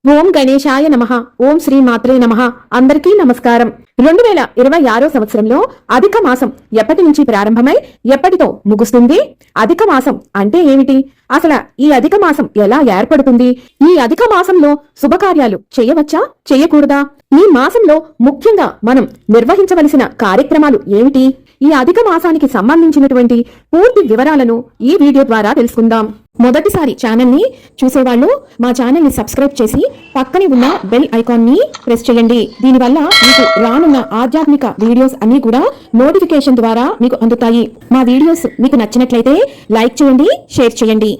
ఓం గణేశాయ నమః. ఓం శ్రీ మాత్రే నమః. అందరికీ నమస్కారం. 2026 సంవత్సరంలో అధిక మాసం ఎప్పటి నుంచి ప్రారంభమై ఎప్పటితో ముగుస్తుంది? అధిక మాసం అంటే ఏమిటి? అసలు ఈ అధిక మాసం ఎలా ఏర్పడుతుంది? ఈ అధిక మాసంలో శుభకార్యాలు చేయవచ్చా, చేయకూడదా? ఈ మాసంలో ముఖ్యంగా మనం నిర్వహించవలసిన కార్యక్రమాలు ఏమిటి? ఈ అధిక మాసానికి సంబంధించినటువంటి పూర్తి వివరాలను ఈ వీడియో ద్వారా తెలుసుకుందాం. మొదటిసారి ఛానల్ ని చూసేవాళ్ళు మా ఛానల్ ని సబ్స్క్రైబ్ చేసి పక్కనే ఉన్న బెల్ ఐకాన్ ని ప్రెస్ చేయండి. దీనివల్ల మీకు రానున్న ఆధ్యాత్మిక వీడియోస్ అన్ని కూడా నోటిఫికేషన్ ద్వారా మీకు అందుతాయి. మా వీడియోస్ మీకు నచ్చినట్లయితే లైక్ చేయండి, షేర్ చేయండి.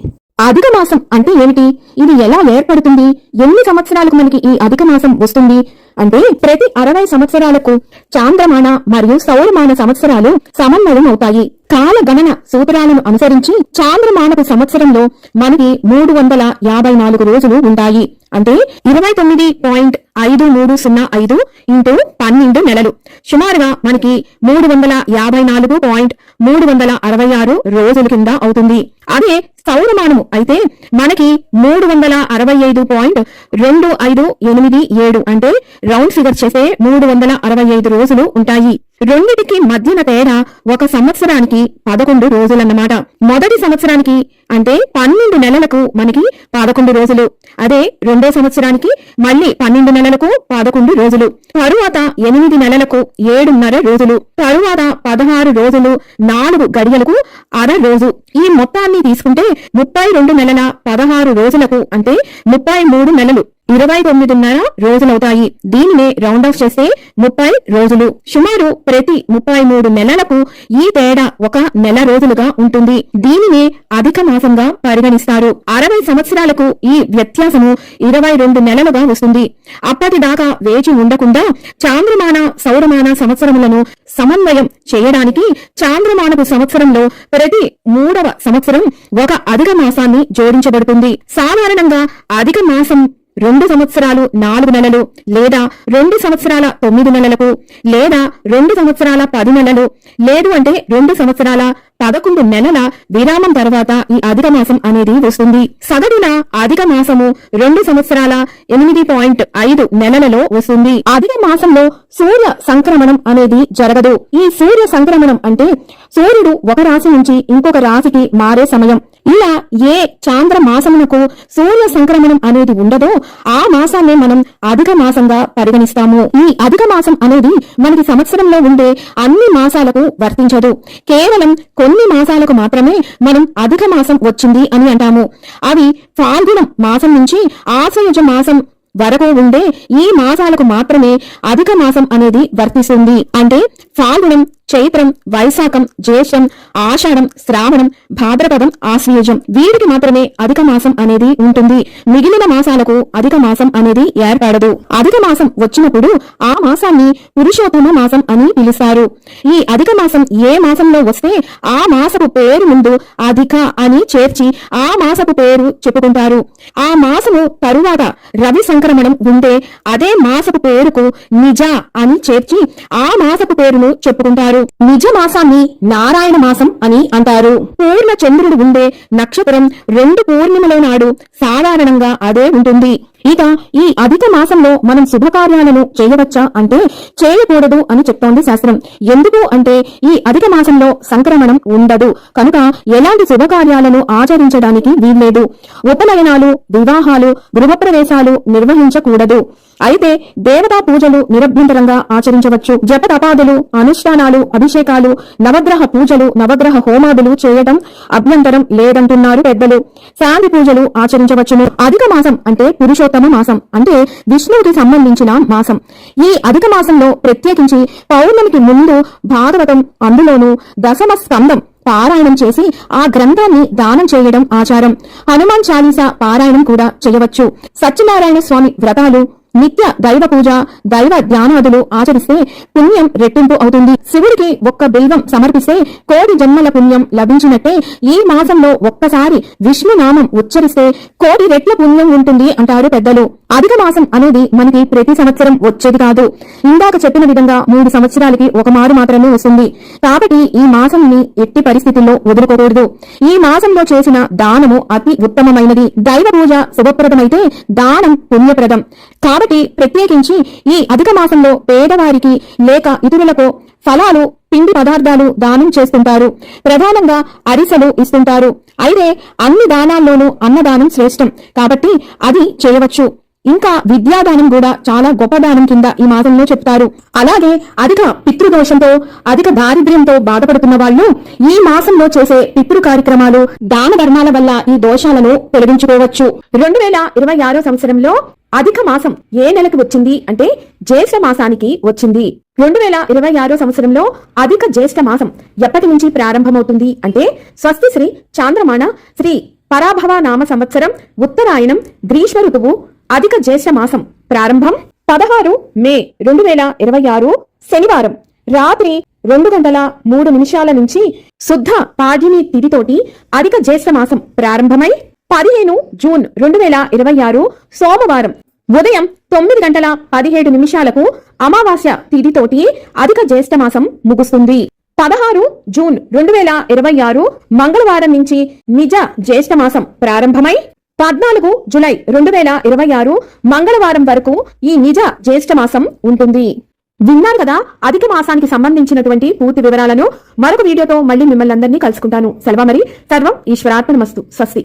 అధిక మాసం అంటే ఏమిటి? ఇది ఎలా ఏర్పడుతుంది? ఎన్ని సంవత్సరాలకు మనకి ఈ అధిక మాసం వస్తుంది అంటే ప్రతి 60 సంవత్సరాలకు చాంద్రమాన మరియు సౌరమాన సంవత్సరాలు సమన్వయం అవుతాయి. కాల గణన సూత్రాలను అనుసరించి చాంద్రమానపు సంవత్సరంలో మనకి 354 రోజులు ఉంటాయి. అంటే 29.5305 ఇంటూ 12 నెలలు. సుమారుగా మనకి 354.366 రోజుల కింద అవుతుంది. అదే సౌరమానము అయితే మనకి 365.2587 అంటే రౌండ్ ఫిగర్ చేసే 365 రోజులు ఉంటాయి. రెండిటికి మధ్యన తేడా ఒక సంవత్సరానికి 11 రోజులన్నమాట. మొదటి సంవత్సరానికి అంటే 12 నెలలకు మనకి 11 రోజులు. అదే రెండో సంవత్సరానికి మళ్ళీ 12 నెలలకు 11 రోజులు. తరువాత 8 నెలలకు 7.5 రోజులు. తరువాత 16 రోజులు 4 గడియలకు అర రోజు. ఈ మొత్తాన్ని తీసుకుంటే 32 నెలల 16 రోజులకు అంటే 33 నెలలు 29.5 రోజులవుతాయి. దీనినే రౌండ్ ఆఫ్ చేస్తే 30 రోజులు. సుమారు ప్రతి 33 నెలలకు ఈ తేడా ఒక నెల రోజులుగా ఉంటుంది. దీనినే అధిక మాసంగా పరిగణిస్తారు. 60 సంవత్సరాలకు ఈ వ్యత్యాసము 22 నెలలుగా వస్తుంది. అప్పటిదాకా వేచి ఉండకుండా చాంద్రమాన సౌరమాన సంవత్సరములను సమన్వయం చేయడానికి చాంద్రమానపు సంవత్సరంలో ప్రతి 3వ సంవత్సరం ఒక అధిక మాసాన్ని జోడించబడుతుంది. సాధారణంగా అధిక మాసం 2 సంవత్సరాలు 4 నెలలు లేదా 2 సంవత్సరాల 9 నెలలకు లేదా 2 సంవత్సరాల 10 నెలలు లేదు అంటే 2 సంవత్సరాల 11 నెలల విరామం తర్వాత ఈ అధిక మాసం అనేది వస్తుంది. సగటున అధిక మాసము 2 సంవత్సరాల 8.5 నెలలలో వస్తుంది. అధిక మాసంలో సూర్య సంక్రమణం అనేది జరగదు. ఈ సూర్య సంక్రమణం అంటే సూర్యుడు ఒక రాశి నుంచి ఇంకొక రాశికి మారే సమయం. ఇలా ఏ చాంద్ర మాసమునకు సూర్య సంక్రమణం అనేది ఉండదో ఆ మాసాన్నే మనం అధిక మాసంగా పరిగణిస్తాము. ఈ అధిక మాసం అనేది మనకి సంవత్సరంలో ఉండే అన్ని మాసాలకు వర్తించదు. కేవలం కొన్ని మాసాలకు మాత్రమే మనం అధిక మాసం వచ్చింది అని అంటాము. అవి ఫాల్గుణ మాసం నుంచి ఆశ్వయుజ మాసం వరకు ఉండే ఈ మాసాలకు మాత్రమే అధిక మాసం అనేది వర్తిస్తుంది. అంటే ఫాల్గుణం, చైత్రం, వైశాఖం, జ్యేష్ఠం, ఆషాఢం, శ్రావణం, భాద్రపదం, ఆశ్వయుజం వీటికి మాత్రమే అధిక మాసం అనేది ఉంటుంది. మిగిలిన మాసాలకు అధిక మాసం అనేది ఏర్పడదు. అధిక మాసం వచ్చినప్పుడు ఆ మాసాన్ని పురుషోత్తమ మాసం అని పిలుస్తారు. ఈ అధిక మాసం ఏ మాసంలో వస్తే ఆ మాసపు పేరు ముందు అధిక అని చేర్చి ఆ మాసపు పేరు చెప్పుకుంటారు. ఆ మాసము తరువాత రవి సంక్రమణం ఉంటే అదే మాసపు పేరుకు నిజ అని చేర్చి ఆ మాసపు పేరును చెప్పుకుంటారు. నిజ మాసాన్ని నారాయణ మాసం అని అంటారు. పూర్ణ చంద్రుడు ఉండే నక్షత్రం 2 పూర్ణిమల నాడు సాధారణంగా అదే ఉంటుంది. ఇక ఈ అధిక మాసంలో మనం శుభకార్యాలను చేయవచ్చా అంటే చేయకూడదు అని చెప్తోంది శాస్త్రం. ఎందుకు అంటే ఈ అధిక మాసంలో సంక్రమణం ఉండదు కనుక ఎలాంటి శుభకార్యాలను ఆచరించడానికి వీల్లేదు. ఉపనయనాలు, వివాహాలు, గృహప్రవేశాలు నిర్వహించకూడదు. అయితే దేవతా పూజలు నిరభ్యంతరంగా ఆచరించవచ్చు. జప తపాదులు, అనుష్ఠానాలు, అభిషేకాలు, నవగ్రహ పూజలు, నవగ్రహ హోమాదులు చేయడం అభ్యంతరం లేదంటున్నారు పెద్దలు. శాంతి పూజలు ఆచరించవచ్చును. అధిక మాసం అంటే పురుషోత్తమ మాసం అంటే విష్ణువుకి సంబంధించిన మాసం. ఈ అధిక మాసంలో ప్రత్యేకించి పౌర్ణమికి ముందు భాగవతం అందులోనూ దశమ స్కందం పారాయణం చేసి ఆ గ్రంథాన్ని దానం చేయడం ఆచారం. హనుమాన్ చాలీసా పారాయణం కూడా చేయవచ్చు. సత్యనారాయణ స్వామి వ్రతాలు, నిత్య దైవ పూజ, దైవ ధ్యానాదులు ఆచరిస్తే పుణ్యం రెట్టింపు అవుతుంది. శివుడికి ఒక్క బిల్వం సమర్పిస్తే కోటి జన్మల పుణ్యం లభించినట్టే ఈ మాసంలో ఒక్కసారి విష్ణునామం ఉచ్చరిస్తే కోటి రెట్ల పుణ్యం ఉంటుంది అంటారు పెద్దలు. అధిక మాసం అనేది మనకి ప్రతి సంవత్సరం వచ్చేది కాదు. ఇందాక చెప్పిన విధంగా 3 సంవత్సరాలకి ఒక మారు మాత్రమే వస్తుంది. కాబట్టి ఈ మాసంని ఎట్టి పరిస్థితుల్లో వదులుకోకూడదు. ఈ మాసంలో చేసిన దానము అతి ఉత్తమమైనది. దైవ పూజ శుభప్రదమైతే దానం పుణ్యప్రదం. కాబట్టి ప్రత్యేకించి ఈ అధిక మాసంలో పేదవారికి లేక ఇతరులకు ఫలాలు, పిండి పదార్థాలు దానం చేస్తుంటారు. ప్రధానంగా అరిసెలు ఇస్తుంటారు. అయితే అన్ని దానాల్లోనూ అన్నదానం శ్రేష్టం కాబట్టి అది చేయవచ్చు. ఇంకా విద్యాదానం కూడా చాలా గొప్ప దానం కింద ఈ మాసంలో చెప్తారు. అలాగే అధిక పితృదోషంతో, అధిక దారిద్ర్యంతో బాధపడుతున్న వాళ్ళు ఈ మాసంలో చేసే పితృ కార్యక్రమాలు, దాన ధర్మాల వల్ల ఈ దోషాలను తొలగించుకోవచ్చు. 2026 సంవత్సరంలో అధిక మాసం ఏ నెలకు వచ్చింది అంటే జ్యేష్ఠ మాసానికి వచ్చింది. 2026 సంవత్సరంలో అధిక జ్యేష్ఠ మాసం ఎప్పటి నుంచి ప్రారంభమవుతుంది అంటే స్వస్తి శ్రీ చాంద్రమాన శ్రీ పరాభవ నామ సంవత్సరం ఉత్తరాయణం గ్రీష్మ ఋతువు అధిక జ్యేష్ఠ మాసం ప్రారంభం 16 మే 2026 శనివారం రాత్రి 2:03 నుంచి శుద్ధ పాడ్యమి తిథితోటి అధిక జ్యేష్ఠ మాసం ప్రారంభమై 15 జూన్ 2026 సోమవారం ఉదయం 9:17 అమావాస్య తిథితోటి అధిక జ్యేష్ఠ మాసం ముగుస్తుంది. 16 జూన్ 2026 మంగళవారం నుంచి నిజ జ్యేష్ఠ మాసం ప్రారంభమై 14 జూలై 2026 మంగళవారం వరకు ఈ నిజ జ్యేష్ఠ మాసం ఉంటుంది. విన్నారు కదా అధిక మాసానికి సంబంధించినటువంటి పూర్తి వివరాలను. మరొక వీడియోతో మళ్ళీ మిమ్మల్ని అందరినీ కలుసుకుంటాను. సెలవు మరి. సర్వం ఈశ్వరార్పణమస్తు. స్వస్తి.